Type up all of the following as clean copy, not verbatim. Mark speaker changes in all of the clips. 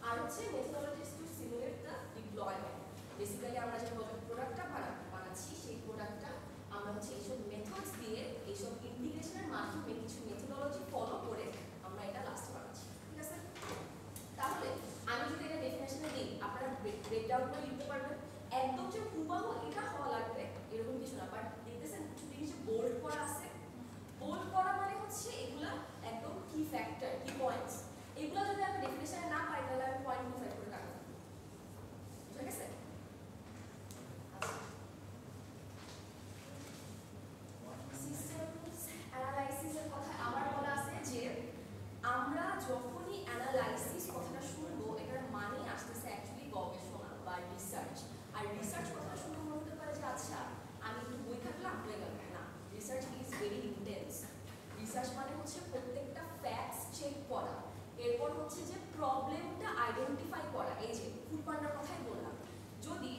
Speaker 1: আর হচ্ছে methodologies to simulate the deployment. Basically আমরা যে প্রোডাক্টটা বানাচ্ছি সেই প্রোডাক্টটা আমরা হচ্ছে এইসব মেথডস দিয়ে এইসব ইন্টিগ্রেশনের মাধ্যমে কিছু মেথোডোলজি ফলো করে আমরা এটা লাস্ট বানাচ্ছি, ঠিক আছে? তাহলে আমি যদি এটা ডেফিনেশনে দিই আপনারা ব্রেকডাউন করে লিখতে পারবেন। একদম যে হুবহু এটা হওয়া লাগবে এরকম কিছু না, বাট দেখতেছেন কিছু জিনিস বোল্ড করা আছে। বোল্ড করা মানে হচ্ছে এগুলা একদম কি ফ্যাক্টর, কি পয়েন্টস, এগুলো যদি আমি ডেফিনেশনে না পাই তাহলে আমি পয়েন্ট ডিফাইন করে কাটবো, ঠিক আছে? সিস্টেমস অ্যানালাইসিসের কথা আবার বলা আছে যে আমরা যখনই অ্যানালাইসিস কথাটা শুনবো এটার মানে আসতেছে অ্যাকচুয়ালি গবেষণা বা রিসার্চ। আর রিসার্চ কথাটা শুনে মনে হতে পারে যে আচ্ছা আমি একটু বই থাকলাম হয়ে গেল, না, research is very intense. Research মানে হচ্ছে প্রত্যেকটা ফ্যাক্টস চেক করা, এরপর হচ্ছে যে প্রবলেমটা আইডেন্টিফাই করা। এই যে ফুড পান্ডার কথাই বললাম, যদি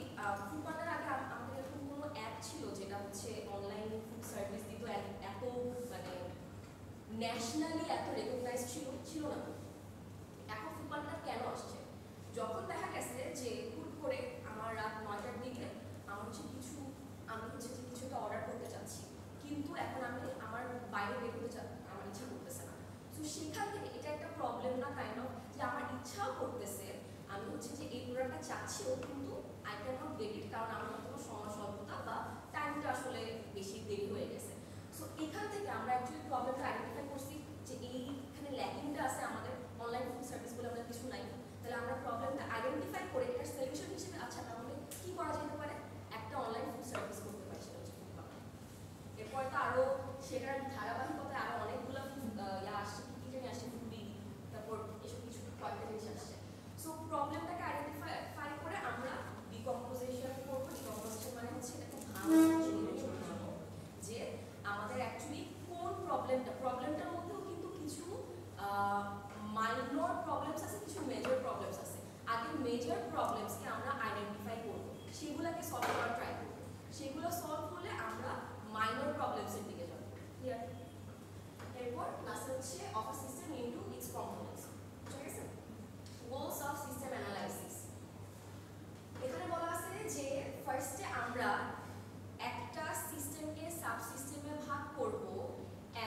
Speaker 1: ফুড পান্ডার আগে আমাদের এরকম কোনো অ্যাপ ছিল যেটা হচ্ছে অনলাইন ফুড সার্ভিস দিত, এত মানে ন্যাশনালি এত রেকগনাইজ ছিল না। এখন ফুড পান্ডা কেন আসছে? যখন দেখা গেছে যে হুট করে আমার রাত 9টার দিকে আমি হচ্ছে যে কিছু একটা অর্ডার করতে চাচ্ছি, কিন্তু এখন আমি আমার বাইরে বের হতে আমার ইচ্ছা করতেছে না। তো সেখান থেকে এটা একটা প্রবলেম না কাইন্ড অফ, যে আমার ইচ্ছাও করতেছে, আমি হচ্ছে যে এই প্রোডাক্টটা চাচ্ছিও, কিন্তু I can not get it, কারণ আমার কোনো সময় স্বল্পতা বা টাইমটা আসলে বেশি দেরি হয়ে গেছে। সো এখান থেকে আমরা অ্যাকচুয়ালি প্রবলেমটা আইডেন্টিফাই করছি যে এইখানে ল্যাকিংটা আছে, আমাদের অনলাইন ফুড সার্ভিসগুলো আমাদের কিছু নাই। তাহলে আমরা প্রবলেমটা আইডেন্টিফাই করে এটার সলিউশন হিসেবে আচ্ছা তাহলে কি করা যেতে পারে, একটা অনলাইন ফুড সার্ভিস করতে পারি, সেটা হচ্ছে ফুড পান্ডা। এরপর তো আরও সেটার ধারাবাহিকতায় আরও অনেকগুলো আসছে, কি জানি আসছে, ফুডি, তারপর এসব কিছু কয়েকটা জিনিস আসছে। সো প্রবলেমটাকে আইডেন্টিফাই করে আমরা ডিকম্পোজিশন করবো। ডিকম্পোজিশন মানে হচ্ছে এটা খুব ভালো যে আমাদের অ্যাকচুয়ালি কোন প্রবলেমটার মধ্যেও কিন্তু কিছু মাইনর প্রবলেমস আছে, কিছু মেজর প্রবলেমস আছে। আগে মেজর প্রবলেমসকে আমরা আইডেন্টিফাই করবো, সেগুলোকে সলভ করার ট্রাই করবো, সেগুলো সলভ হলে আমরা মাইনর প্রবলেমসের দিকে যাবো। ক্লিয়ার? এরপর লাস্ট হচ্ছে of a system into it's components, ঠিক আছে? Goals of system analysis. এখানে বলা আছে যে ফার্স্টে আমরা একটা সিস্টেমকে সাবসিস্টেমে ভাগ করব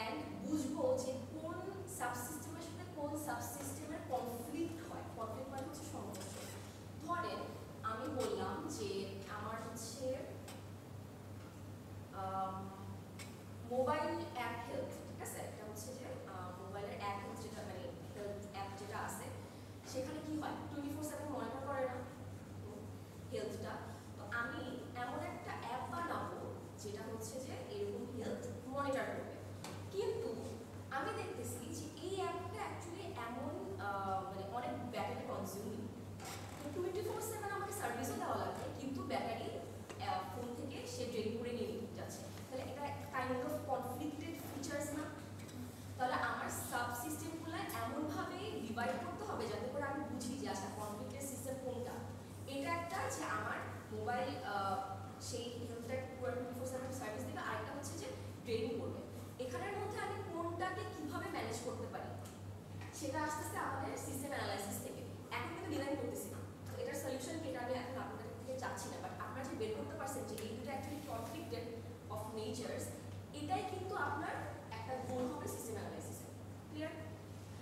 Speaker 1: এন্ড বুঝবো যে কোন সাবসিস্টেমের সাথে কোন সাবসিস্টেমের কনফ্লিক্ট হয়। কনফ্লিক্ট মানে হচ্ছে সংঘর্ষ। ধরেন আমি বললাম যে আমার হচ্ছে মোবাইল অ্যাপ হেলথ, ঠিক আছে? এটা হচ্ছে যে মোবাইলের অ্যাপ হেলথ, যেটা মানে হেলথ অ্যাপ যেটা আছে সেখানে কি হয় 24/7 মনিটর করে না হেলথটা। তো আমি এমন একটা অ্যাপ বানাবো যেটা হচ্ছে যে এরকম হেলথ মনিটর করবে, কিন্তু আমি দেখতেছি যে এই অ্যাপটা অ্যাকচুয়ালি এমন মানে অনেক ব্যাটারি কনজিউমিং, 24/7 আমাকে সার্ভিসও দেওয়া লাগবে, কিন্তু ব্যাটারি ফোন থেকে সে ড্রেন করে নিয়ে যাচ্ছে। তাহলে এটা কাইন্ড অফ কনফ্লিক্টেড ফিচার্স না? তাহলে আমার সাবসিস্টেমগুলো এমনভাবে ডিভাইড করতে হবে যাতে করে আমি বুঝি যে আচ্ছা কনফ্লিক্টেড সিস্টেম কোনটা। এটা একটা যে আমার মোবাইল সেই হেলথটা 24/7 সার্ভিস দেবে, আরেকটা হচ্ছে যে ড্রেন করবে। এখানের মধ্যে আমি কোনটাকে কিভাবে ম্যানেজ করতে পারি সেটা আস্তে আস্তে আমাদের সিস্টেম অ্যানালাইসিস থেকে। এখন কিন্তু ডিজাইন করতেছি না, তো এটার সলিউশন কি এটা আমি এখন আপনাদের থেকে চাচ্ছি না, বাট আপনারা যে বের করতে পারছেন যে এই দুটো অ্যাকচুয়ালি কনফ্লিক্টেড অফ নেচার্স, এটাই কিন্তু আপনার একটা গোল হবে সিস্টেম অ্যানালাইসিসে। ক্লিয়ার?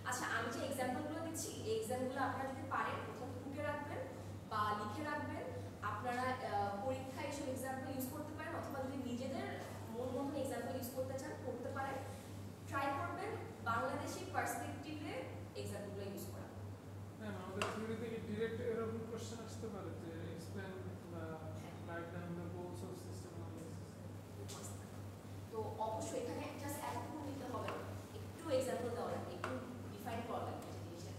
Speaker 1: আচ্ছা আমি যে এক্সাম্পলগুলো দিচ্ছি এই এক্সাম্পলগুলো আপনারা যদি পারেন প্রথম টুকে রাখবেন বা লিখে রাখবেন। আপনারা পরীক্ষায় এসব এক্সাম্পল ইউজ করতে পারেন, অথবা যদি নিজেদের মন মতন এক্সাম্পল ইউজ করতে চান করতে পারেন। ট্রাই করবেন বাংলাদেশি পার্সপেক্টিভে এক্সাম্পলগুলো ইউজ করা।
Speaker 2: হ্যাঁ, আমাদের থিওরি থেকে ডাইরেক্ট এরকম কোশ্চেন আসতে পারে যে explain diagram the goals of system analysis.
Speaker 1: তো অবশ্যই এখানে জাস্ট এতটুকু নিতে হবে, একটু এক্সাম্পল দেওয়া লাগবে, একটু ডিফাইন করা লাগবে জিনিসটা।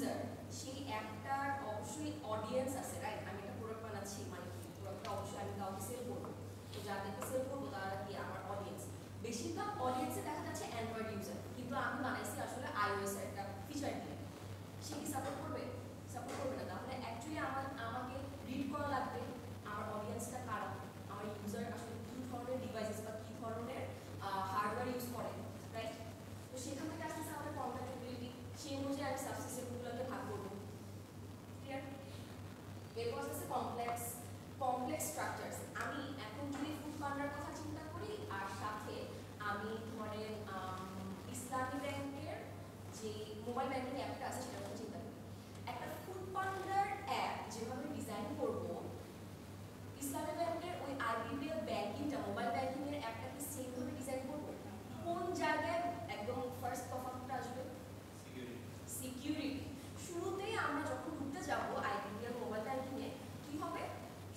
Speaker 1: ইউজার, সেই অ্যাপটার অবশ্যই অডিয়েন্স আছে, রাইট? আমি একটা প্রোডাক্ট বানাচ্ছি, মানে প্রোডাক্টটা অবশ্যই আমি কাউকে সেল করবো, তো যাদেরকে সেল করবো তারা কি আমার অডিয়েন্স। বেশিরভাগ অডিয়েন্সে দেখা যাচ্ছে অ্যান্ড্রয়েড ইউজার, কিন্তু আমি বানাইছি আসলে iOS এর একটা ফিচার দিয়ে। সে কি সাপোর্ট করবে? সাপোর্ট করবে না। তাহলে অ্যাকচুয়ালি আমাকে রিড করা লাগবে আমার অডিয়েন্সটা কারা, আমার ইউজার আসলে কী ধরনের ডিভাইসেস বা কী ধরনের হার্ডওয়্যার ইউজ করে, রাইট? তো সেখান থেকে আসতেছে আমাদের কম্প্যাটিবিলিটি, সেই অনুযায়ী আমি সাবসিস্টেমগুলোকে ভাগ করবো। ক্লিয়ার? এরপর আসতেছে কমপ্লেক্স স্ট্রাকচারস। আমি এখন যদি ফুড পান্ডার কথা চিন্তা করি, আর সাথে আমি ধরেন ইসলামী ব্যাংকের যে মোবাইল ব্যাংকিং অ্যাপটা আছে সেটার কথা চিন্তা করি। একটা ফুড পান্ডার অ্যাপ যেভাবে ডিজাইন করবো, ইসলামী ব্যাংকের ওই আইবিবিএল ব্যাংকিংটা মোবাইল ব্যাংকিংয়ের অ্যাপটাকে সেমভাবে ডিজাইন করবো। কোন জায়গায় একদম ফার্স্ট তফাৎটা আসবে? সিকিউরিটি। শুরুতেই আমরা যখন ঢুকতে যাবো আইবিবিএল মোবাইল ব্যাংকিংয়ে, কি হবে?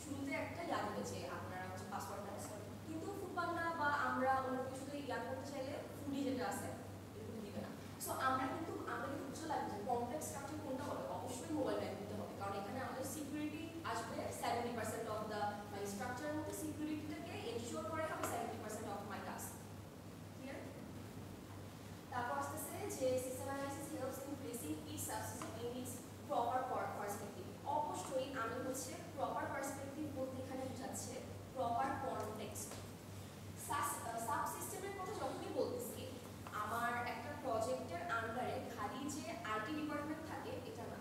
Speaker 1: শুরুতে একটা ইয়াদ হয়েছে আপনারা হচ্ছে পাসওয়ার্ডটা আছে, কিন্তু ফুড পান্ডা বা আমরা অন্য কিছুতে ইয়াদ করতে চাইলে ফুডি যেটা আছে এরকম দিবে না। সো আমরা কিন্তু বুঝতে লাগবে যে কমপ্লেক্স স্ট্রাকচার কোনটা হবে, অবশ্যই মোবাইল ব্যাংকিংতে হবে, কারণ এখানে আমাদের সিকিউরিটি আসবে 70% অফ দ্য, মানে স্ট্রাকচারের মধ্যে সিকিউরিটিটাকে এনশিওর করে হবে 70% অফ মাই টাস্ক। ক্লিয়ার? তারপর আসতেছে যে system analysis helps in placing each subsystem in its proper perspective. অবশ্যই আমি হচ্ছে প্রপার পার্সপেক্টিভ বলতে এখানে বোঝাচ্ছে প্রপার কনটেক্সট। সাবসিস্টেমের কথা যখনই বলতেছি, আমার একটা প্রজেক্টের আন্ডারে খালি যে আইটি ডিপার্টমেন্ট থাকে এটা না,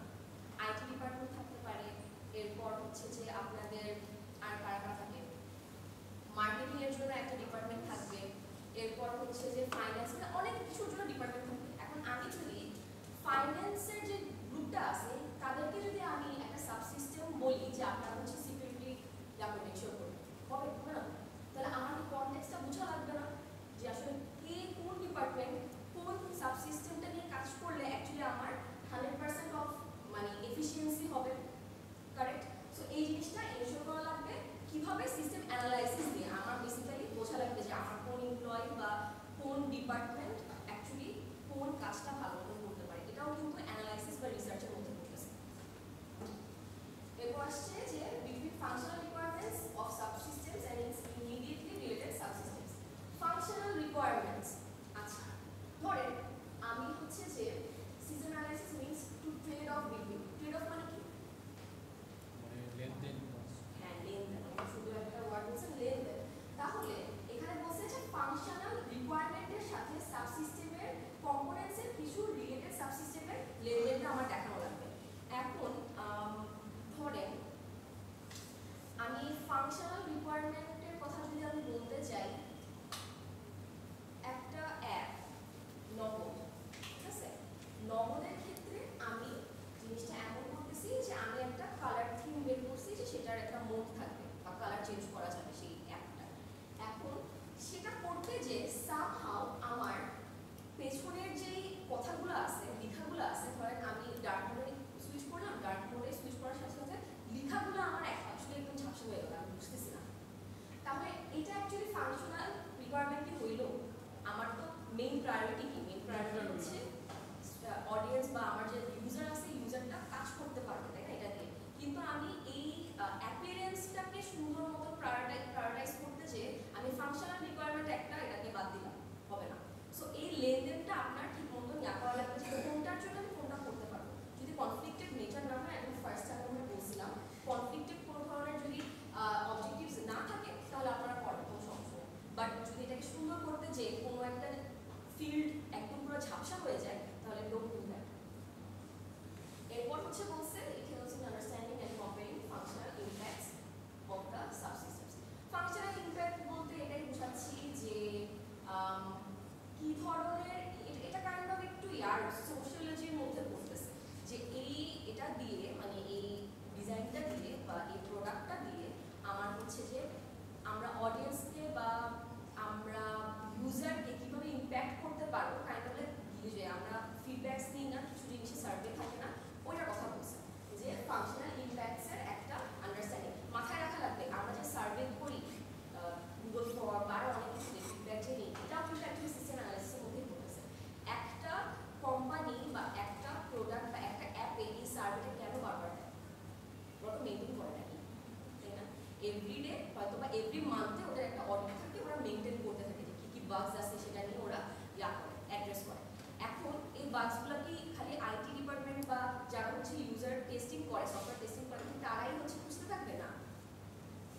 Speaker 1: আইটি ডিপার্টমেন্ট থাকতে পারে, এরপর হচ্ছে যে আপনাদের আর কারা কারা থাকে, মার্কেটিং এর জন্য একটা ডিপার্টমেন্ট থাকবে, এরপর হচ্ছে যে ফাইন্যান্স, অনেক কিছুর জন্য ডিপার্টমেন্ট থাকবে। এখন আমি যদি ফাইন্যান্সের যে গ্রুপটা আছে তাদেরকে যদি আমি একটা সাবসিস্টেম বলি যে আপনারা হচ্ছে সিকিউরিটি মেকশিওর করবেন, হবে না? তাহলে আমার কি কনটেক্সটটা বোঝা লাগবে না যে আসলে কে কোন ডিপার্টমেন্ট কোন সাবসিস্টেমটা নিয়ে কাজ করলে অ্যাকচুয়ালি আমার 100% অফ মানে এফিসিয়েন্সি হবে, কারেক্ট? সো এই জিনিসটা এনশিওর করা লাগবে কিভাবে? সিস্টেম অ্যানালাইসিস দিয়ে। আমার বেসিক্যালি বোঝা লাগবে যে আমার কোন এমপ্লয়ি বা কোন ডিপার্টমেন্ট অ্যাকচুয়ালি কোন কাজটা ভালো মতো করতে পারে, এটাও কিন্তু অ্যানালাইসিস বা রিসার্চের মধ্যে পড়তেছে। এরপর আসছে যে between functional requirements of subsystems and its immediately related subsystems. Functional requirements, আচ্ছা ধরেন আমি হচ্ছে যে system analysis means to trade off between, trade off মানে কি?
Speaker 3: মানে লেনদেন।
Speaker 1: হ্যাঁ, লেনদেন, শুধু একটা ওয়ার্ড বলছেন লেনদেন। তাহলে এখানে বলছে যে ফাংশনাল রিকোয়ারমেন্টের সাথে সাবসিস্টেমের কম্পোনেন্টসের কিছু রিলেটেড সাবসিস্টেমের লেনদেনটা আমার দেখানো লাগবে। এখন ধরেন আমি ফাংশনাল রিকোয়ারমেন্টের কথা যদি আমি বলতে চাই, একটা অ্যাপ নগদ, ঠিক আছে? নগদের ক্ষেত্রে আমি জিনিসটা এমন করতেছি যে আমি একটা কালার থিম বের করছি যে সেটার একটা মোড থাকবে বা কালার চেঞ্জ করা যাবে সেই অ্যাপটা। এখন সেটা করতে যে সামহাউ আমার পেছনের যেই কথাগুলো আছে, লেখাগুলো আছে, ধরেন আমি ডার্ক মোডে সুইচ করলাম, ডার্ক মোডে সুইচ করার সাথে সাথে লেখাগুলো আমার আসলে একদম ঝাপসা হয়ে গেল, আমি বুঝতেছি না। তাহলে এটা অ্যাকচুয়ালি ফাংশনাল রিকোয়ারমেন্টই হইল। আমার তো মেইন প্রায়োরিটি কি? মেইন প্রায়োরিটি হচ্ছে অডিয়েন্স বা আমার যে ইউজার আছে, ইউজারটা কাজ করতে পারবে, তাই না? এটা দিয়ে কিন্তু আমি এই অ্যাপিয়ারেন্সটাকে সুন্দর মতো প্রায়োরিটাইজ করতে যে আমি ফাংশনাল রিকোয়ারমেন্ট একটা এটাকে বাদ দিলাম, হবে না। সো এই লেনদেনটা আপনার ঠিক মতো ইয়া করা লাগবে যে কোনটার জন্য আমি কোনটা করতে পারবো। যদি কনফ্লিক্টেড নেচার না হয়, একদম ফার্স্ট টাইম আমরা বলছিলাম কনফ্লিক্টেড কোনো ধরনের যদি অবজেক্টিভস না থাকে তাহলে আপনারা করেন, কোনো সমস্যা নেই। বাট যদি এটাকে সুন্দর করতে যে কোনো একটা ফিল্ড একদম পুরো ঝাপসা হয়ে যায় তাহলে ডোন্ট ডু দ্যাট। এরপর হচ্ছে বলছে it helps in understanding and comparing functional impacts of the subsystems. Functional impact বলতে এটাই বোঝাচ্ছি যে কি ধরনের, এটা কাইন্ড অফ একটু ইয়ার সোশিয়োলজির মধ্যে পড়তেছে যে এটা দিয়ে মানে এই ডিজাইনটা দিয়ে বা এই প্রোডাক্টটা দিয়ে আমার হচ্ছে যে আমরা অডিয়েন্সকে বা আমরা ইউজারকে কীভাবে ইম্প্যাক্ট করতে পারবো, কাইন্ড অফ যে আমরা ফিডব্যাকস নিই না, কিছু জিনিসের সার্ভে থাকে না, ওইটার কথা বলছে যে ফাংশনাল ইমপ্যাক্টসের একটা আন্ডারস্ট্যান্ডিং মাথায় রাখা লাগবে। আমরা যে সার্ভে করি গুগল ফর বা আরও অনেক কিছু ফিডব্যাক যে নিই, এটাও কিন্তু অ্যাকচুয়ালি সিস্টেম অ্যানালাইসিসের মধ্যেই পড়েছে। একটা কোম্পানি বা একটা প্রোডাক্ট বা একটা অ্যাপে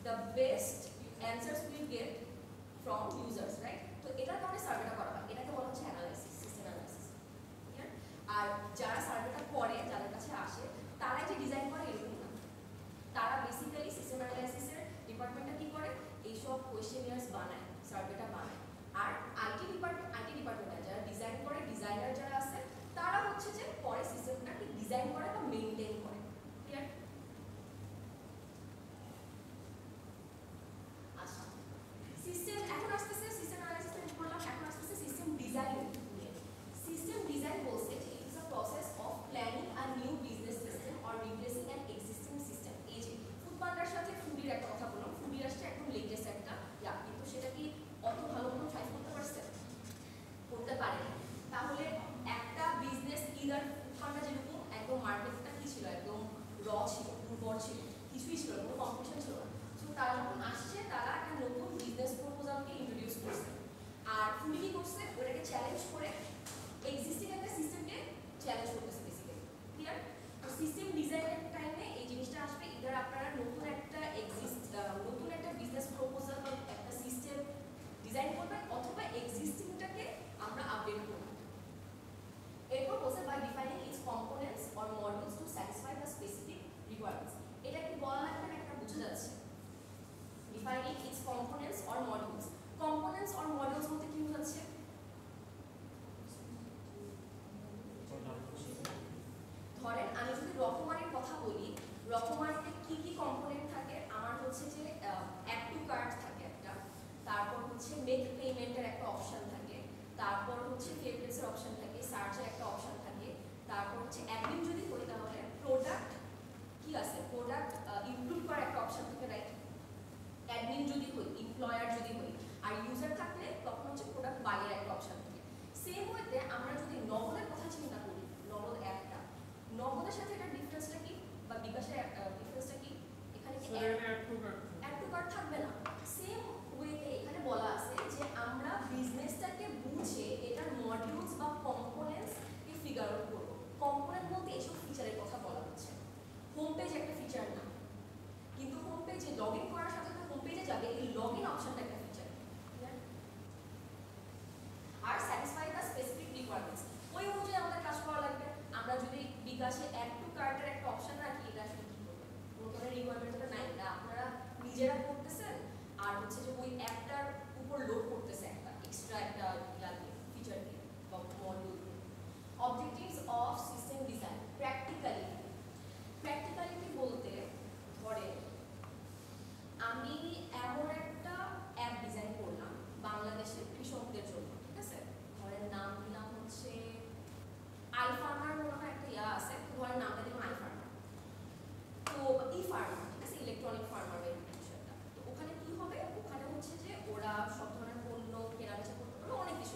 Speaker 1: the best answers we get from users, right? তো এটার কারণে সার্ভেটা করা হয়, এটাকে বলা হচ্ছে অ্যানালাইসিস, সিস্টেম অ্যানালাইসিস। আর যারা সার্ভেটা করে, যাদের কাছে আসে, তারাই যে ডিজাইন করে এরকম না, তারা বেসিক্যালি সিস্টেম অ্যানালাইসিসের ডিপার্টমেন্টটা কি করে, এইসব কোয়েশ্চেনিয়ার্স বানায়, সার্ভেটা বানায়। আর আইটি ডিপার্টমেন্টে যারা ডিজাইন করে, ডিজাইনার যারা আছে, তারা হচ্ছে যে পরে সিস্টেমটাকে ডিজাইন করে বা মেইনটেইন করে। ক্লিয়ার? আচ্ছা, সিস্টেম এখন আসতেছে, সিস্টেম অ্যানালাইসিস করলাম, এখন আসতেছে সিস্টেম ডিজাইন নিয়ে। সিস্টেম ডিজাইন বলছে যে it is a process of planning a new business system or replacing an existing system. এই যে ফুডপান্ডার সাথে ফুডির একটা কথা বললাম, ফুডি আসছে একদম লেটেস্ট একটা কিন্তু সেটা কি অত ভালো মতো ট্রাই করতে পারছে? করতে পারেনি। তাহলে একটা বিজনেস ইদার ফুডপান্ডা যেরকম একদম মার্কেটটা কি ছিল, একদম র ছিল, দুর্বল ছিল, কিছুই ছিল, কোনো কম্পিটিশন ছিল না। সো তারা যখন আসছে, তারা একটা নতুন বিজনেস প্রপোজালকে ইন্ট্রোডিউস করছে। আর ফুডি কি করছে, ওটাকে চ্যালেঞ্জ করে এক্সিস্টিং একটা সিস্টেমকে চ্যালেঞ্জ করতেছে বেসিক্যালি। ক্লিয়ার? তো সিস্টেম ডিজাইনের টাইমে এই জিনিসটা আসবে, ইদার আপনারা নতুন একটা বিজনেস প্রপোজাল বা একটা সিস্টেম ডিজাইন করবেন, অথবা এক্সিস্টিংটাকে আমরা আপডেট করব। এরপর বলছে by defining its components or modules to satisfy the specific requirements. এটা কি বলা লাগবে না, একটা বোঝা যাচ্ছে। Defining its components or modules, components or modules বলতে কি বোঝাচ্ছে? ধরেন আমি যদি রকমারির কথা বলি, রকমারিতে কি কি কম্পোনেন্ট থাকে? আমার হচ্ছে যে অ্যাড টু কার্ট থাকে একটা, তারপর হচ্ছে মেক পেমেন্টের একটা অপশন থাকে, তারপর হচ্ছে ফেভারিটসের অপশন থাকে, সার্চের একটা অপশন থাকে, তারপর হচ্ছে অ্যাডমিন যদি করি তাহলে প্রোডাক্ট কি আছে, প্রোডাক্ট ইনক্লুড করার একটা অপশন থাকে, রাইট? অ্যাডমিন যদি হই, এমপ্লয়ার যদি হই, আর ইউজার থাকলে তখন হচ্ছে প্রোডাক্ট বাইয়ের একটা অপশন থাকে। সেম ওয়েতে আমরা যদি নগদের কথা চিন্তা করি, নগদ অ্যাপটা, নগদের সাথে এটা ডিফারেন্সটা কি, বা বিকাশের ডিফারেন্সটা কি? এখানে কি অ্যাড টু কার্ট থাকবে না। সেম ওয়েতে এখানে বলা আছে যে আমরা বিজনেসটাকে বুঝে এটার মডিউলস বা কম্পোনেন্টস কে ফিগার আউট করব। কম্পোনেন্ট বলতে এসব ফিচারের কথা বলা হচ্ছে। হোম পেজ একটা ফিচার না, কিন্তু হোম পেজে লগ ইন করার সাথে সাথে হোম পেজে যাবে, এই লগ ইন অপশনটা একটা ফিচার। আর স্যাটিসফাই দ্য স্পেসিফিক রিকোয়ারমেন্টস, ওই অনুযায়ী আমাদের কাজ করা লাগবে। আমরা যদি বিকাশে অ্যাড টু কার্টের একটা অপশন রাখি, এটা আসলে কি করবে? কোনো ধরনের রিকোয়ারমেন্টটা নাই, এটা আপনারা নিজেরা করতেছেন, আর হচ্ছে যে ওই অ্যাপটার উপর লোড করতেছে একটা এক্সট্রা একটা ফিচার দিয়ে বা মডিউল দিয়ে। Objectives of system design, practicality বলতে ধরে আমি এমন একটা অ্যাপ ডিজাইন করলাম বাংলাদেশের কৃষকদের জন্য, ঠিক আছে? ধরেন নাম দিলাম হচ্ছে আই ফার্মার, মনে হয় একটা আছে, ধরেন নামটা দিলাম আই ফার্মার, তো ই ফার্মার, ঠিক আছে, ইলেকট্রনিক ফার্মার বা বিষয়টা। তো ওখানে কি হবে, ওখানে হচ্ছে যে ওরা সব ধরনের পণ্য কেনাবেচা করতে পারবে, অনেক কিছু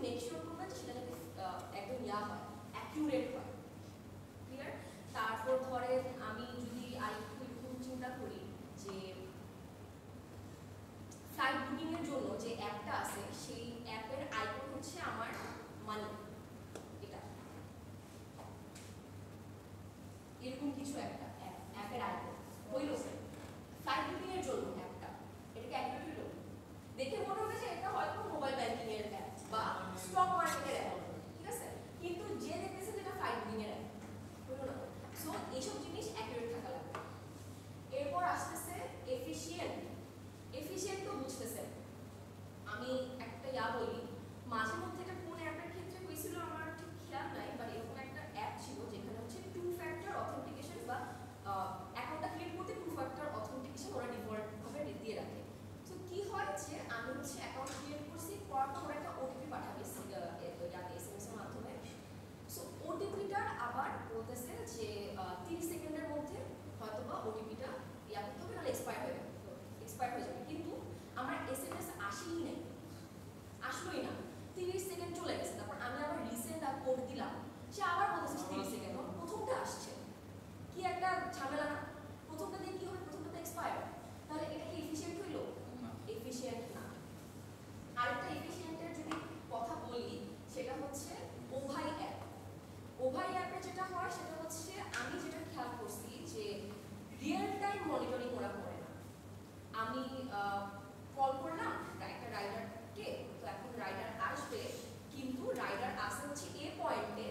Speaker 1: মেক শিওর করবেন যে সেটা যাতে একদম ইয়া হয়, অ্যাকিউরেট হয়। ক্লিয়ার? তারপর ধরেন আমি যদি আরেকটু এরকম চিন্তা করি যে ফ্লাইট বুকিং এর জন্য যে অ্যাপটা আছে সেই অ্যাপের আইকন হচ্ছে আমার মানি, এটা এরকম কিছু একটা অ্যাপের আইকন হইল ফ্লাইট বুকিং এর জন্য অ্যাপটা, এটাকে অ্যাক্টিভেট হইল, দেখে মনে হবে যে এটা হয়তো মোবাইল ব্যাংকিং এর অ্যাপ বা স্টক মার্কেটের অ্যাপ, ঠিক আছে? কিন্তু যে দেখতেছে যেটা ফ্লাইট বুকিং এর অ্যাপ, হইল না? সো এইসব জিনিস অ্যাকিউরেট থাকা লাগবে। এরপর আসতেছে এফিশিয়েন্ট। এফিশিয়েন্ট তো বুঝতেছেন, আমি একটা ইয়া বলি, মাঝে মধ্যে এটা কোন অ্যাপের ক্ষেত্রে হয়েছিল আমার ঠিক খেয়াল নাই, বাট এরকম একটা অ্যাপ ছিল যেখানে হচ্ছে 2 ফ্যাক্টর অথেন্টিকেশন বা অ্যাকাউন্টটা ক্রিয়েট করতে 2 ফ্যাক্টর অথেন্টিকেশন ওরা ডিফল্ট ভাবে দিয়ে রাখে। সো কি হয় যে আমি হচ্ছে অ্যাকাউন্ট ক্রিয়েট করছি, করার পর ওরা একটা ওটিপি পাঠাবে এসএমএস এর মাধ্যমে। সো ওটিপিটা আবার বলতেছে যে 30 সেকেন্ডের মধ্যে হয়তোবা ওটিপিটা ইয়া করতে হবে, নাহলে এক্সপায়ার হয়ে যাবে, কিন্তু আমার এসএমএস আসেই নাই, আসলোই না, 30 সেকেন্ড চলে গেছে। তারপর আমি আবার রিসেন্ট আর কোড দিলাম, সে আবার বলতেছে 30 সেকেন্ড, প্রথমটা আসছে, কি একটা ঝামেলা না? প্রথমটা দিয়ে কি হবে? প্রথমটা তো এক্সপায়ার, তাহলে এটা কি এফিশিয়েন্ট হইল? এফিশিয়েন্ট না। আরেকটা এফিশিয়েন্টের যদি কথা বলি সেটা হচ্ছে ওভাই অ্যাপ। ওভাই অ্যাপে যেটা হয় সেটা হচ্ছে আমি যেটা খেয়াল করছি যে রিয়েল টাইম মনিটরিং ওরা করে না। আমি কল করলাম একটা রাইডারকে, তো এখন রাইডার আসবে, কিন্তু রাইডার আসে হচ্ছে এই পয়েন্টে,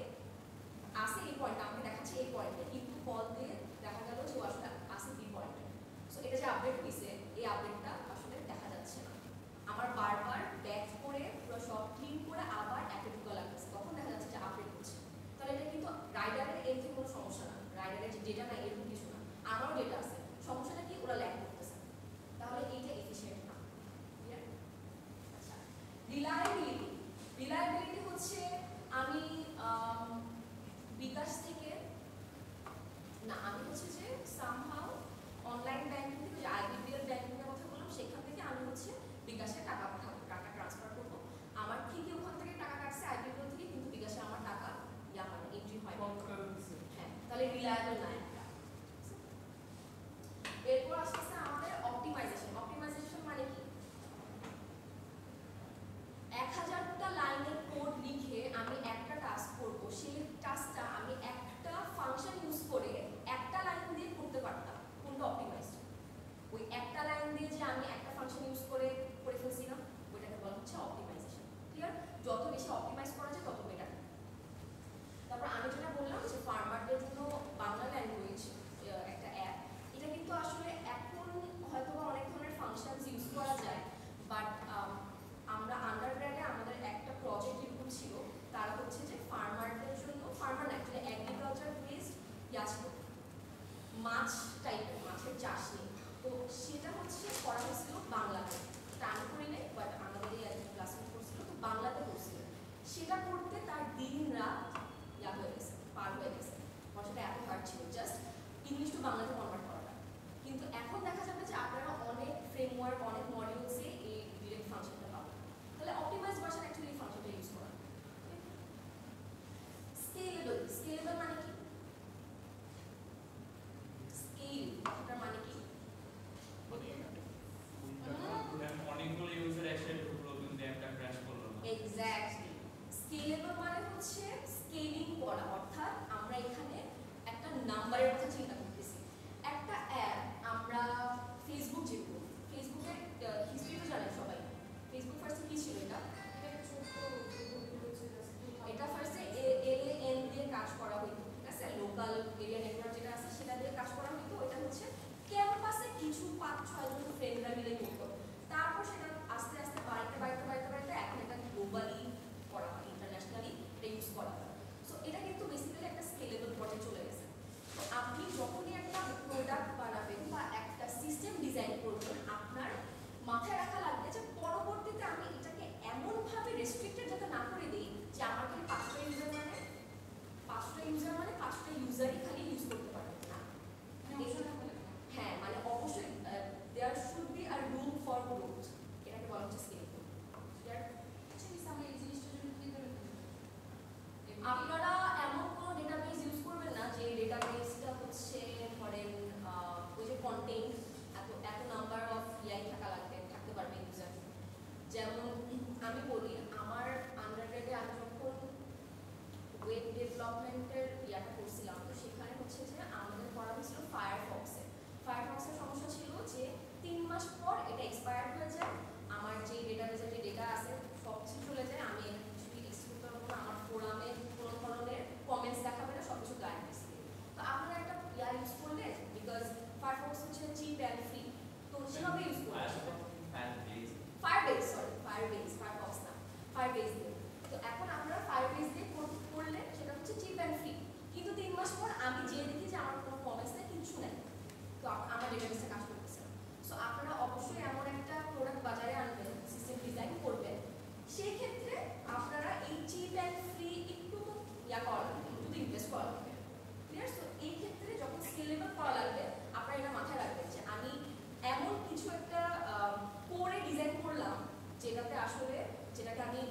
Speaker 1: আমাকে দেখাচ্ছে এই পয়েন্টে, কিন্তু কল দিয়ে দেখা গেল যে ও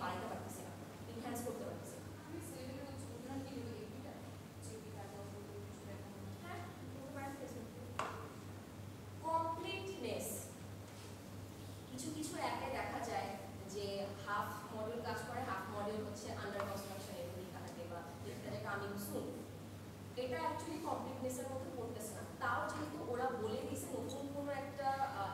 Speaker 1: বাড়াতে পারতেছি না, এনহ্যান্স করতে পারতেছি না।
Speaker 4: আমি সিলেক্টেড হচ্ছে উদাহরণ কি দেবো এটা যে কি তার কিছু দেখা
Speaker 1: হ্যাঁ, বলতে পারেন কমপ্লিটনেস। কিছু কিছু অ্যাপে দেখা যায় যে হাফ মডিউল কাজ করে, হাফ মডিউল হচ্ছে আন্ডার কনস্ট্রাকশন এর লেখা থাকে বা লেখা থাকে কামিং সুন। এটা অ্যাকচুয়ালি কমপ্লিটনেসের মধ্যে পড়তেছে না। তাও যেহেতু ওরা বলে দিয়েছে নতুন কোনো একটা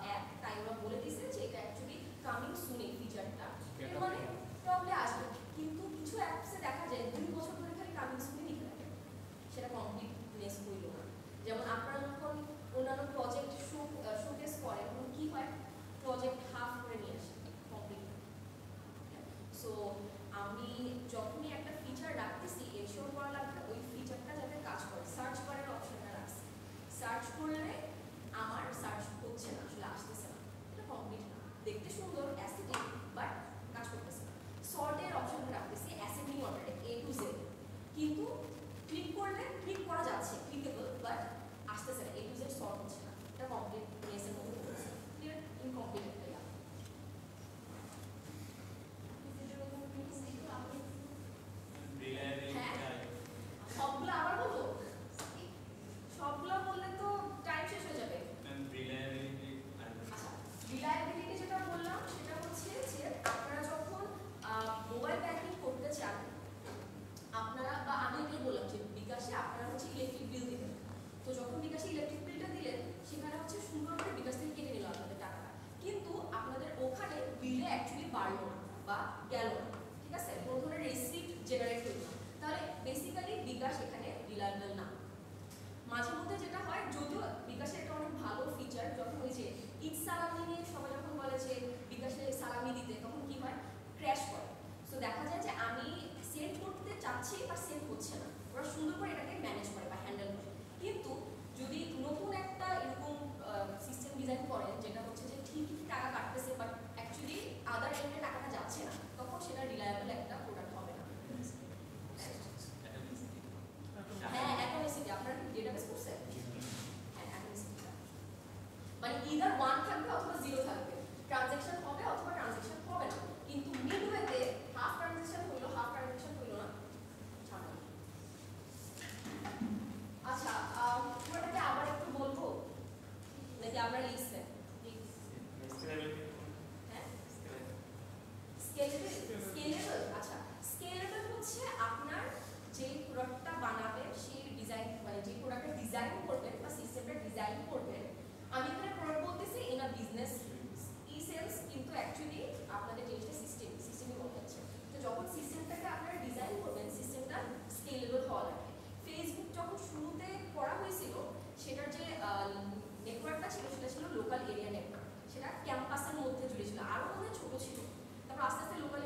Speaker 1: অ্যাপ, তাই ওরা বলে দিয়েছে যে এটা অ্যাকচুয়ালি কামিং সুন এই ফিচারটা, এর মানে প্রবলেম আসবে। কিন্তু কিছু অ্যাপসে দেখা যায় 2 বছর ধরে খালি কামিং সুনই লিখে থাকে, সেটা কমপ্লিটনেস হইল না। যেমন আপনারা যখন অন্যান্য প্রজেক্ট শোকেস করেন তখন কি হয়, প্রজেক্ট হাফ করে নিয়ে আসে, কমপ্লিট। সো আমি যখনই একটা ফিচার রাখতেছি এনশিওর করা লাগবে ওই ফিচারটা যাতে কাজ করে। সার্চ করার অপশনটা রাখছি, সার্চ করলে আমার সার্চ হচ্ছে না, আসলে আসতেছে না, এটা কমপ্লিট না। দেখতে সুন্দর অ্যাসেটিক বাট কাজ করতেছে না। সর্টের অপশনটা রাখতেছি অ্যাসেন্ডিং অর্ডারে A to Z, কিন্তু ক্লিক করলে ক্লিক করা যাচ্ছে, ক্লিকেবল, বাট আসতেছে না, A to Z সর্ট হচ্ছে না, এটা কমপ্লিটনেসের মধ্যে পড়ছে। ক্লিয়ার? ইনকমপ্লিট একটা ইয়া। সবগুলো আবার বলবো? সবগুলো বললে তো টাইম শেষ হয়ে যাবে। আচ্ছা, রিলায়েবিলিটি যেটা বললাম সেটা হচ্ছে যে আপনারা যখন মোবাইল ব্যাংকিং করতে চান, আপনারা বা আমি এটাই বললাম যে বিকাশে আপনারা হচ্ছে ইলেকট্রিক বিল দিবেন। তো যখন বিকাশে ইলেকট্রিক বিলটা দিলেন সেখানে হচ্ছে সুন্দর করে বিকাশ থেকে কেটে নিল আপনাদের টাকাটা, কিন্তু আপনাদের ওখানে বিলে অ্যাকচুয়ালি বাড়লো না বা গেল না, ঠিক আছে, কোনো ধরনের রিসিপ্ট জেনারেট হইল না। তাহলে বেসিক্যালি বিকাশ এখানে রিলায়েবল না। মাঝে মধ্যে যেটা হয়, যদিও বিকাশের একটা অনেক ভালো ফিচার, যখন ওই যে ঈদ সালামি নিয়ে সবাই যখন বলে যে বিকাশে সালামি দিতে, তখন কি হয়, ক্র্যাশ করে। সো দেখা যায় যে আমি সেভ করতে চাচ্ছি আর সেভ হচ্ছে না, ওরা সুন্দর করে এটাকে ম্যানেজ করে বা হ্যান্ডেল করে। কিন্তু যদি নতুন একটা এরকম সিস্টেম ডিজাইন করেন যেটা হচ্ছে যে ঠিকই টাকা কাটতেছে বাট অ্যাকচুয়ালি আদার এন্ডে টাকাটা যাচ্ছে না, তখন সেটা রিলায়েবল একটা প্রোডাক্ট হবে না। হ্যাঁ, অ্যাটোমিসিটি। আপনারা কি ডেটাবেস করছেন? হ্যাঁ, অ্যাটোমিসিটি মানে ইদার 1 থাকবে অথবা 0 থাকবে, ট্রানজ্যাকশন হবে অথবা ট্রানজ্যাকশন হবে না, কিন্তু মিডওয়েতে হাফ ট্রানজ্যাকশন হইলো, হাফ ট্রানজ্যাকশন হইলো না, ঝামেলা। আচ্ছা, পুরোটাকে আবার একটু বলবো নাকি আমরা লিখছেন? হ্যাঁ, স্কেলেবল। আচ্ছা, স্কেলেবল হচ্ছে আপনার যে প্রোডাক্টটা বানাবেন সেই ডিজাইন, মানে যে প্রোডাক্টটা ডিজাইন করবেন বা সিস্টেমটা ডিজাইন করবেন, আমি এখানে প্রোডাক্ট বলতেছি ইন আ বিজনেস সেন্স, কিন্তু অ্যাকচুয়ালি আপনাদের জিনিসটা সিস্টেমই বলা যাচ্ছে। তো যখন সিস্টেমটাকে আপনারা ডিজাইন করবেন, সিস্টেমটা স্কেলেবল হওয়া লাগে। ফেসবুক যখন শুরুতে করা হয়েছিল, সেটার যে নেটওয়ার্কটা ছিল সেটা ছিল লোকাল এরিয়া নেটওয়ার্ক, সেটা ক্যাম্পাসের মধ্যে জুড়ে ছিল, আরও অনেক ছোটো ছিল। তারপর আস্তে আস্তে লোকাল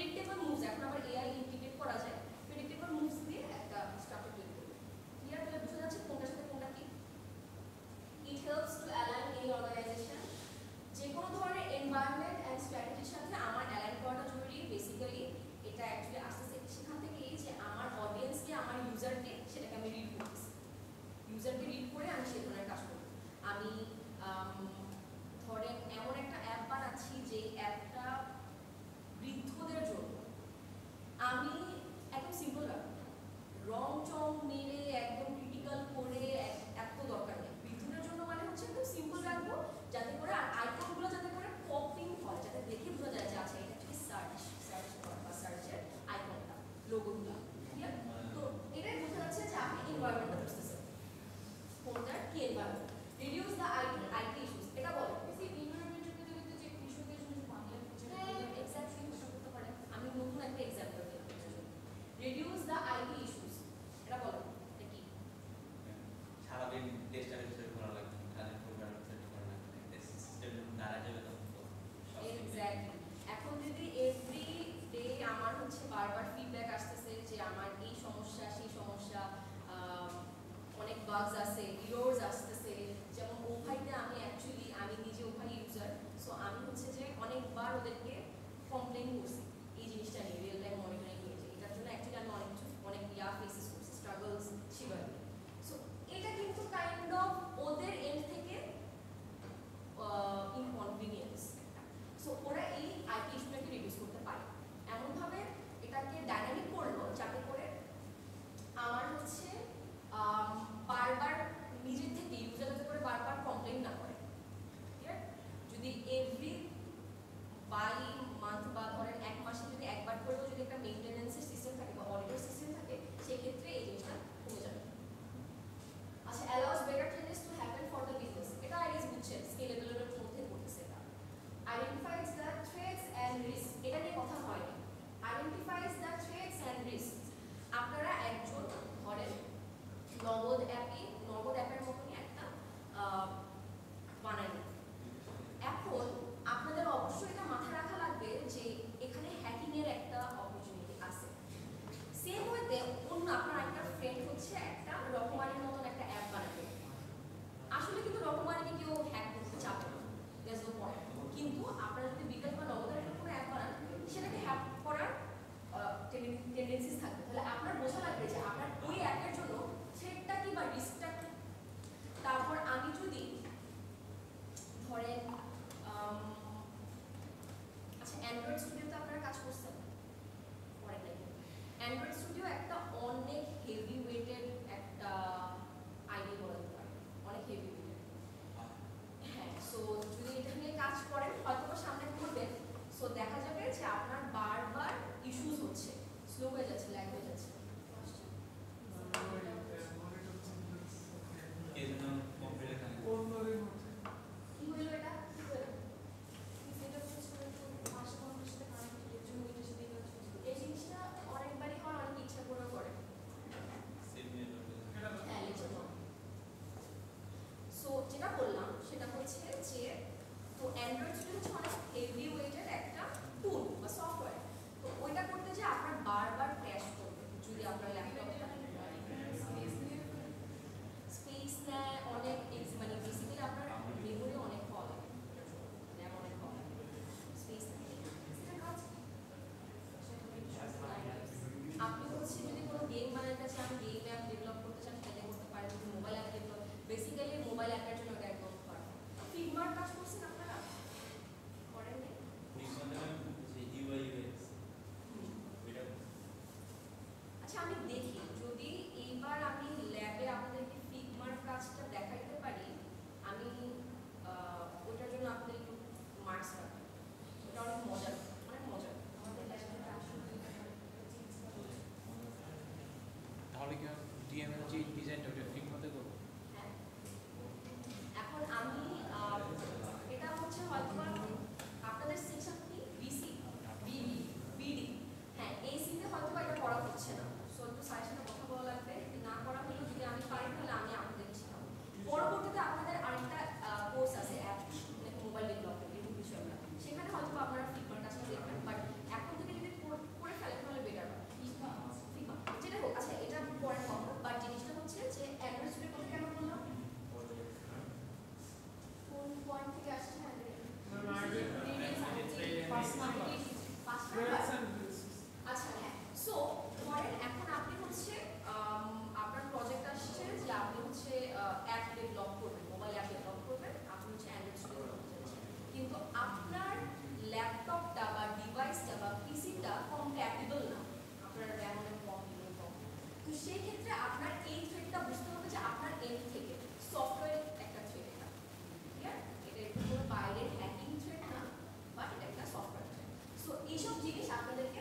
Speaker 1: প্রেডিক্টেবল মুভস, এখন আবার এআই ইন্টিগ্রেট করা যায়, প্রেডিক্টেবল মুভস দিয়ে একটা স্ট্রাকচার তৈরি করবে। ক্লিয়ার? তাহলে বোঝা যাচ্ছে কোনটার সাথে কোনটা কি। It helps to align any organization, যে কোনো ধরনের এনভায়রনমেন্ট অ্যান্ড স্ট্র্যাটেজির সাথে আমার অ্যালাইন করাটা জরুরি। বেসিক্যালি এটা অ্যাকচুয়ালি আসতেছে সেখান থেকেই যে আমার অডিয়েন্সকে, আমার ইউজারকে, সেটাকে আমি রিড করতেছি, ইউজারকে রিড করে আমি সে ধরনের কাজ করব। আমি ধরেন এমন একটা অ্যাপ বানাচ্ছি যে অ্যাপটা বৃদ্ধদের জন্য, আমি পাঁচটা
Speaker 2: Threats and risks.
Speaker 1: আচ্ছা হ্যাঁ সো ধরেন এখন আপনি হচ্ছে আপনার প্রজেক্ট আসছে যে আপনি হচ্ছে অ্যাপ ডেভেলপ করবেন মোবাইল অ্যাপ ডেভেলপ করবেন আপনি হচ্ছে অ্যান্ড্রয়েড স্টুডিও করতে চাচ্ছেন কিন্তু আপনার ল্যাপটপটা বা ডিভাইসটা বা পিসিটা কম্প্যাটেবল না আপনার র্যাম অনেক কম মেমোরি কম তো সেই ক্ষেত্রে আপনার এই থ্রেডটা বুঝতে হবে যে আপনার এন্ড থেকে সফটওয়্যার একটা থ্রেড এটা ক্লিয়ার এটা একটু কোনো বাইরের হ্যাকিং থ্রেড না বাট এটা একটা সফটওয়্যার থ্রেড সো এইসব জিনিস আপনাদেরকে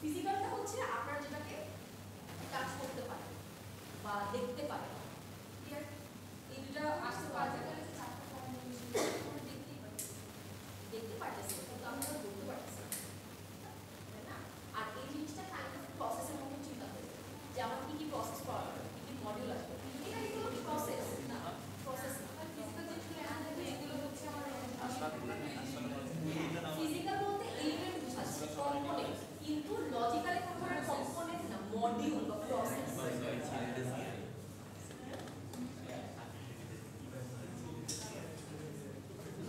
Speaker 1: ফিজিক্যালটা হচ্ছে আপনারা যেটাকে টাচ করতে পারেন বা দেখতে পারেন। ক্লিয়ার? এই দুটো আসতে পারে, দেখতে পারতেছে কিন্তু আমরা বলতে পারতেছি না, তাই না? আর এই জিনিসটা কাইন্ড অফ প্রসেসের মধ্যে চিন্তা করবে যে আমার কি কি প্রসেস করা হবে, কি কি মডিউল আসবে, এটা কিন্তু প্রসেস না, প্রসেস না। ফিজিক্যাল বলতে এলিমেন্ট বোঝাচ্ছে, কম্পোনেন্ট, কিন্তু লজিক্যালি কোনো ধরনের কম্পোনেন্ট না, মডিউল বা প্রসেস।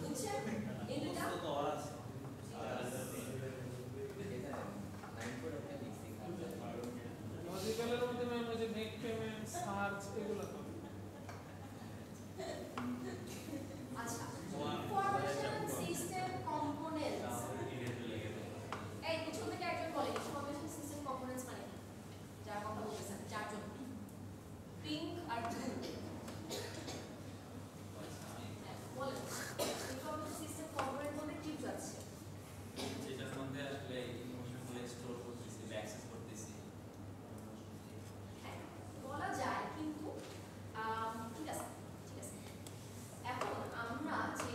Speaker 1: বুঝছেন এই দুটা?
Speaker 2: লজিক্যালের মধ্যে ম্যাম ওই যে মেক পেমেন্ট, সার্চ এগুলো তো।
Speaker 1: আচ্ছা, ইনফরমেশন সিস্টেম কম্পোনেন্টস। এই পিছন থেকে একজন বলে ইনফরমেশন সিস্টেম কম্পোনেন্টস মানে কি? যার কথা বলতেছেন চারজন, পিঙ্ক আর ব্লু। বলেন ইনফরমেশন সিস্টেম কম্পোনেন্ট বলতে কি বোঝাচ্ছে?
Speaker 5: যেটার মধ্যে আসলে ইনফরমেশনগুলো স্টোর করতেছি বা অ্যাক্সেস করতেছি।
Speaker 1: হ্যাঁ, বলা যায় কিন্তু ঠিক আছে, ঠিক আছে। এখন আমরা যে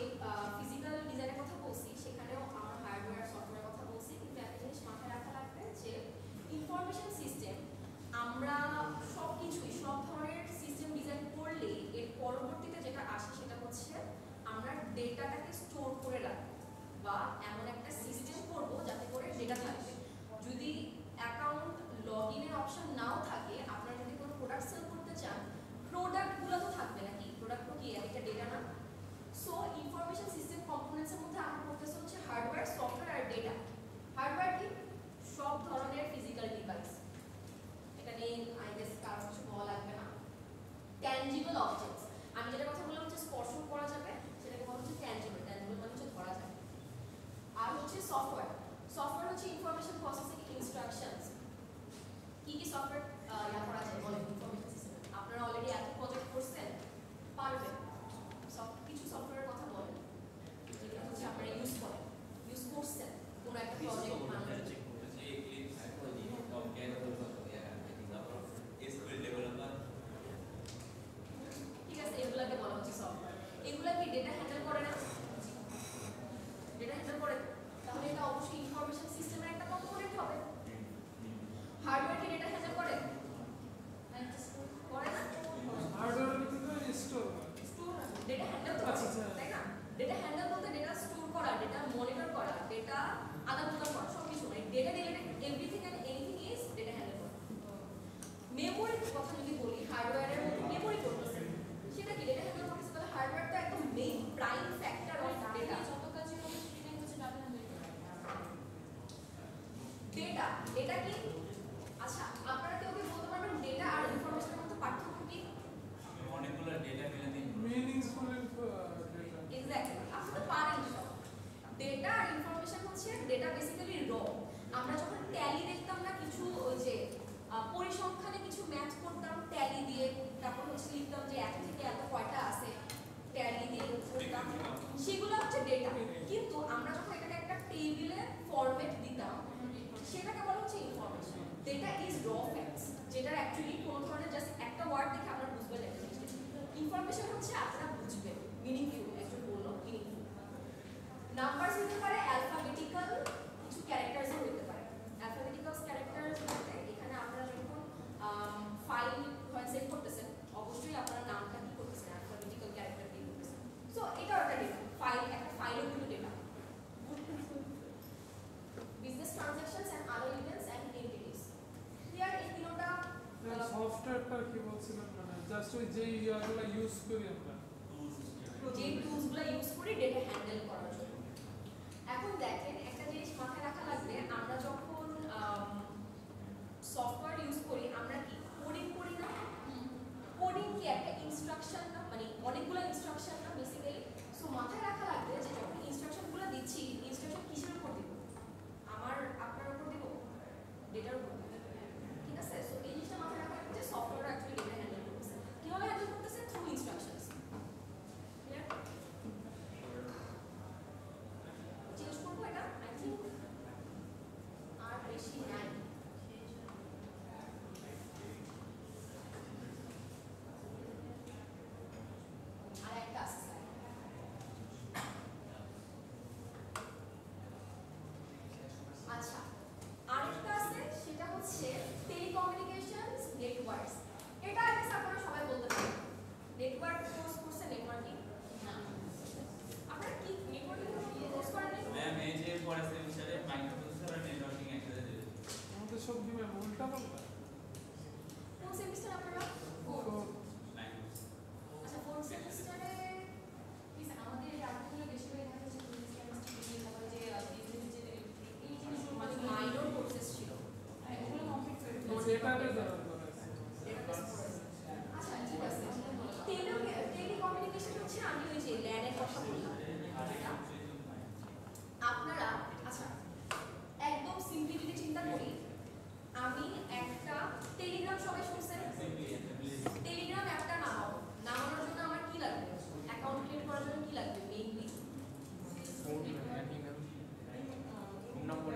Speaker 1: ফিজিক্যাল ডিজাইনের কথা বলছি সেখানেও আমরা হার্ডওয়্যার সফটওয়্যার কথা বলছি, কিন্তু একটা জিনিস মাথায় রাখা লাগবে যে ইনফরমেশন সিস্টেম আমরা সব কিছুই, সব ধরনের সিস্টেম ডিজাইন করলে এর পরবর্তীতে যেটা আসে সেটা হচ্ছে আমরা ডেটাটাকে স্টোর করে রাখবো বা এমন একটা সিস্টেম করব যাতে করে ডেটা থাকবে। যদি অ্যাকাউন্ট লগ ইনের অপশন নাও থাকে, আপনারা যদি কোনো প্রোডাক্ট সেল করতে চান, প্রোডাক্টগুলো তো থাকবে নাকি, প্রোডাক্টও কি একটা ডেটা না? সো ইনফরমেশন সিস্টেম কম্পোনেন্টসের মধ্যে আমরা করতেছি হচ্ছে হার্ডওয়্যার, সফটওয়্যার আর ডেটা। হার্ডওয়্যার কি? সব ধরনের ফিজিক্যাল ডিভাইস, এটা নিয়ে আই গেস কারো কিছু বলা লাগবে না। ট্যানজিবল অবজেক্টস, আমি যেটা কথা বললাম হচ্ছে স্পর্শ করা যাবে, সেটাকে বলা হচ্ছে ট্যানজিবল। ট্যানজিবল মানে হচ্ছে ধরা যাবে। আর হচ্ছে সফটওয়্যার, সফটওয়্যার হচ্ছে ইনফরমেশন প্রসেসিং ইনস্ট্রাকশনস। কি কি সফটওয়্যার ইয়া করা যায় বলেন ইনফরমেশন সিস্টেমে? আপনারা অলরেডি এত প্রজেক্ট করছেন, পারবেন। সব কিছু সফটওয়্যারের কথা বলেন যেগুলো হচ্ছে আপনারা ইউজ করেন, ইউজ করছেন কোনো একটা প্রজেক্ট বানাতে।
Speaker 5: চেক করতেছি এক্লিপস টমক্যাট এসকিউএল ডেভেলপার।
Speaker 1: ঠিক আছে, এগুলাকে বলা হচ্ছে সফটওয়্যার। এগুলা কি ডেটা হ্যান্ডেল করে না? ডেটা হ্যান্ডেল করে, তাহলে এটা অবশ্যই ইনফরমেশন সিস্টেমের একটা কম্পোনেন্ট হবে। হার্ডওয়্যার কি ডেটা হ্যান্ডেল করে? করে না?
Speaker 2: হার্ডওয়্যারের ভিতরে স্টোর
Speaker 1: ডেটা হ্যান্ডেল তো
Speaker 2: আচ্ছা,
Speaker 1: আছে,
Speaker 2: আচ্ছা।
Speaker 1: তাই না? ডেটা হ্যান্ডেল বলতে ডেটা স্টোর করা, ডেটা মনিটর করা, ডেটা আদান প্রদান করা, সব কিছু মানে data related everything and anything is data handle করা। মেমোরির কথা যদি বলি, হার্ডওয়্যারের মধ্যে মেমোরি করতেছে, সেটা কি ডেটা হ্যান্ডেল করতেছে? তাহলে হার্ডওয়্যার তো একদম main prime factor of data.
Speaker 4: যত কাজই হবে সেটাই হচ্ছে ডাটা হ্যান্ডেল করা।
Speaker 1: ডেটা, ডেটা কি? আচ্ছা, আপনারা কেউ কেউ বলতে পারবেন ডেটা আর ইনফরমেশনের মধ্যে পার্থক্য কি?
Speaker 5: অনেকগুলো ডেটা মিলে দিন
Speaker 2: মিনিংফুল ডেটা।
Speaker 1: এক্স্যাক্টলি, আপনি তো পারেন সব। ডেটা আর ইনফরমেশন হচ্ছে, ডেটা বেসিক্যালি র। আমরা যখন ট্যালি দেখতাম না, কিছু ওই যে পরিসংখ্যানে কিছু ম্যাথ করতাম ট্যালি দিয়ে, তারপর হচ্ছে লিখতাম যে এত থেকে এত কয়টা আছে, ট্যালি দিয়ে করতাম, সেগুলো হচ্ছে ডেটা। কিন্তু আমরা যখন এটাকে একটা টেবিলে ফরম্যাট দিতাম, সেটাকে বলা হচ্ছে ইনফরমেশন। ডেটা ইজ র ফ্যাক্টস, যেটা অ্যাকচুয়ালি কোনো ধরনের জাস্ট একটা ওয়ার্ড দেখে আপনারা বুঝবেন একটা জিনিস। ইনফরমেশন হচ্ছে আপনারা বুঝবেন, মিনিংফুল, একজন বললো মিনিংফুল। নাম্বারস হতে পারে, অ্যালফাবেটিক্যাল কিছু ক্যারেক্টারসও হতে পারে। অ্যালফাবেটিক্যাল ক্যারেক্টারস বলতে এখানে আপনারা যখন ফাইল হয় সেভ করতেছেন, অবশ্যই আপনারা নামটা কি করতেছেন, অ্যালফাবেটিক্যাল ক্যারেক্টার দিয়ে করতেছেন। সো এটাও একটা ডেটা, ফাইল, একটা ফাইলও কিন্তু data. Business transactions and other events and entities. Clear? এই তিনটা
Speaker 2: সফটওয়্যারটা কি বলছিলাম, মানে জাস্ট ওই যে ইয়াগুলো ইউজ করি আমরা,
Speaker 1: যে টুলসগুলো ইউজ করি ডেটা হ্যান্ডেল করার জন্য। এখন দেখেন একটা জিনিস মাথায় রাখা লাগবে, আমরা যখন সফটওয়্যার ইউজ করি আমরা কি কোডিং করি না? কোডিং কি একটা ইনস্ট্রাকশন না, মানে অনেকগুলো ইনস্ট্রাকশন না বেসিক্যালি। সো মাথায় রাখা লাগবে যে যখন ইনস্ট্রাকশনগুলো দিচ্ছি, ইনস্ট্রাকশন কিসের উপর দিব? আমার আপনার উপর দিব, ডেটার উপর দিব, ঠিক আছে? সো এই জিনিসটা মাথায় রাখা লাগবে যে সফটওয়্যার অ্যাকচুয়ালি ডেটা হ্যান্ডেল করতেছে। কিভাবে হ্যান্ডেল করতেছে? Through instructions. ক্লিয়ার? চেঞ্জ করবো এটা, আই থিঙ্ক আর কোন সেমিস্টার আপনারা? আচ্ছা, ফোর্থ সেমিস্টারে
Speaker 4: প্লিজ আমাদের এই আর্টগুলো বেশিরভাগ দেখা যাচ্ছে ফিজিক্স কেমিস্ট্রি তারপরে যে বিজনেস যে এই জিনিসগুলো
Speaker 1: মানে
Speaker 4: মানে
Speaker 1: মাইনর কোর্সেস ছিল।
Speaker 4: ওগুলো কমপ্লিট করে
Speaker 2: ডেটাবেস ডেভেলপ করা আছে।
Speaker 1: আচ্ছা, ঠিক আছে। টেলিকমিউনিকেশন হচ্ছে আমি ওই যে ল্যানের কথা বললাম। আপনারা আচ্ছা একদম সিম্পলি যদি চিন্তা করি, আমি একটা টেলিগ্রাম সবাই শুনছেন? টেলিগ্রাম অ্যাপটা নামানোর জন্য আমার কি লাগবে? অ্যাকাউন্ট ক্রিয়েট করার জন্য কি লাগবে মেইনলি? টেলিগ্রামে ফোন নাম্বার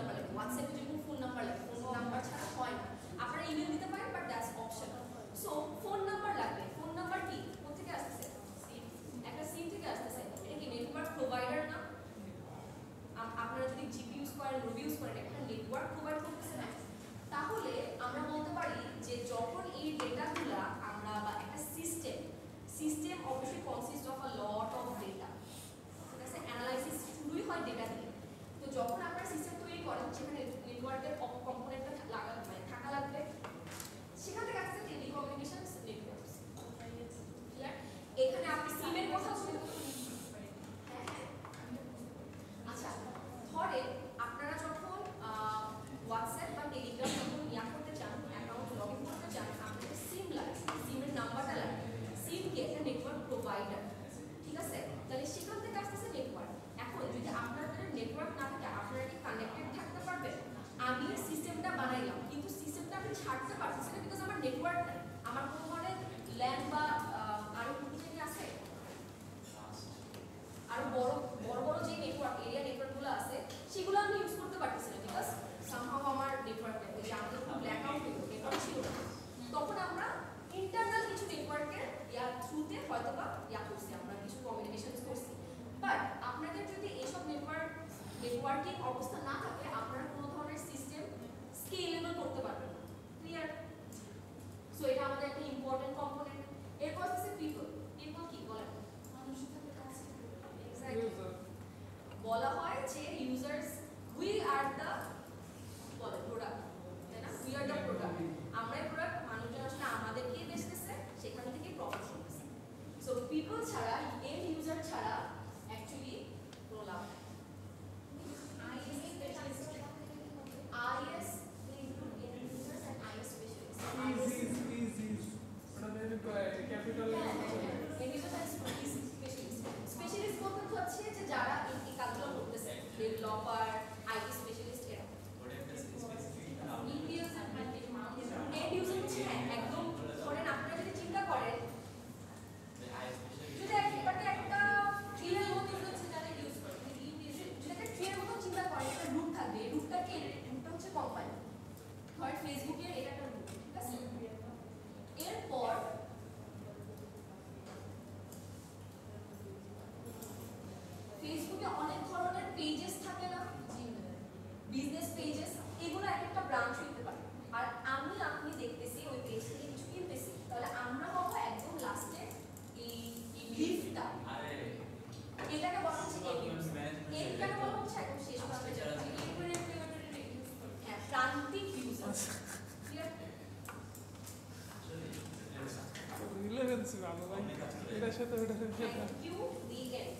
Speaker 1: লাগবে, হোয়াটসঅ্যাপে যেরকম ফোন নাম্বার লাগবে, ফোন নাম্বার ছাড়া হয় না। আপনারা ইমেল দিতে পারেন, but that's optional. So phone number লাগবে। ফোন নাম্বার কি কোথা থেকে আসতেছে? একটা সিম থেকে আসতেছে। এটা কি নেটওয়ার্ক প্রোভাইডার না? আপনারা যদি জিপি ইউজ করেন, রুবি ইউজ করেন, একটা নেটওয়ার্ক প্রোভাইড করতেছে না? তাহলে আমরা বলতে পারি যে যখন এই ডেটাগুলা আমরা বা একটা সিস্টেম অবশ্যই consist of a lot of data, ঠিক আছে? অ্যানালাইসিস শুরুই হয় ডেটা দিয়ে। তো যখন আপনারা সিস্টেম তৈরি করেন, সেখানে নেটওয়ার্কের কম্পোনেন্টটা থাকা লাগবে। সেখান থেকে আসছে টেলিকমিউনিকেশন নেটওয়ার্কস। ক্লিয়ার? এখানে আপনি সিমের কথা বলতে আচ্ছা, ধরে আপনারা যখন হোয়াটসঅ্যাপ বা টেলিগ্রাম যখন ইয়া করতে চান, অ্যাকাউন্ট লগ ইন করতে চান, আপনাদের সিম লাগে, সিমের নাম্বারটা লাগে। সিম কি একটা নেটওয়ার্ক প্রোভাইডার, ঠিক আছে? তাহলে সেখান থেকে আসতেছে নেটওয়ার্ক। এখন যদি আপনাদের নেটওয়ার্ক না থাকে, আপনারা কি কানেক্টেড থাকতে পারবেন? আমি সিস্টেমটা বানাইলাম, কিন্তু সিস্টেমটা আমি ছাড়তে পারতেছি না, বিকজ আমার নেটওয়ার্ক নাই। আমার কোনো ধরনের ল্যান বা আরো কিছু আছে, আরো বড় যে নেটওয়ার্ক এরিয়া নেটওয়ার্কগুলো আছে, সেগুলো আমি ইউজ করতে পারতেছি না, বিকজ সামহাউ আমার নেটওয়ার্ক নেই। যে আমাদের খুব ব্ল্যাকআউট নেটওয়ার্ক ছিল না, তখন আমরা ইন্টারনাল কিছু নেটওয়ার্কের থ্রুতে হয়তোবা করছি, আমরা কিছু কমিউনিকেশন করছি। বাট আপনাদের যদি এইসব নেটওয়ার্কিং অবস্থা না থাকে, আপনারা কোনো ধরনের সিস্টেম স্কেলেবল করতে পারবেন না। ক্লিয়ার? সো এটা আমাদের একটা ইম্পর্টেন্ট কম্পোনেন্ট। এরপর হচ্ছে পিপল কি বলেন?
Speaker 4: মানুষের সাথে কাজ করতে
Speaker 1: এক্স্যাক্টলি। বলা হয় যে users we are the product, তাই না? We are the product. আমরাই প্রোডাক্ট, মানুষজন আসলে আমাদেরকে বেচতেছে, সেখান থেকে প্রফিট করতেছে। সো পিপল ছাড়া, এন্ড ইউজার ছাড়া অ্যাকচুয়ালি কোনো লাভ নেই। IS include end users and IS specialists.
Speaker 2: Easy. ওটা দেন ক্যাপিটাল
Speaker 1: স্পেশালিস্ট বলতে হচ্ছে যে যারা এই কাজগুলো করতেছে, ডেভেলপার, আইটি স্পেশালিস্ট, এরা এন্ড ইউজার হচ্ছে একদম। ধরেন আপনারা যদি চিন্তা করেন, যদি একটা ট্রির মতো হচ্ছে যারা ইউজ করে, যদি একটা ট্রির মতো চিন্তা করেন, একটা রুট থাকবে। রুটটা কি? রুটটা হচ্ছে কোম্পানি। ধরেন ফেসবুকের এটা একটা রুট, ঠিক আছে? এরপর ফেসবুকে অনেক ধরনের পেজেস থাকে না, বিজনেস পেজেস, এগুলো এক একটা ব্রাঞ্চ হতে পারে। আর আপনি দেখতেছি ওই পেজ থেকে কিছু কিনতেছি, তাহলে আমরা হবো একদম লাস্টে এই লিফটটা। এটাকে বলা হচ্ছে এটাকে বলা হচ্ছে একদম শেষ প্রান্তে হ্যাঁ, প্রান্তিক ইউজার।
Speaker 2: রিলেভেন্সি ভালো ভাই, এটার সাথে ওটার সাথে।
Speaker 1: Thank you, weekend.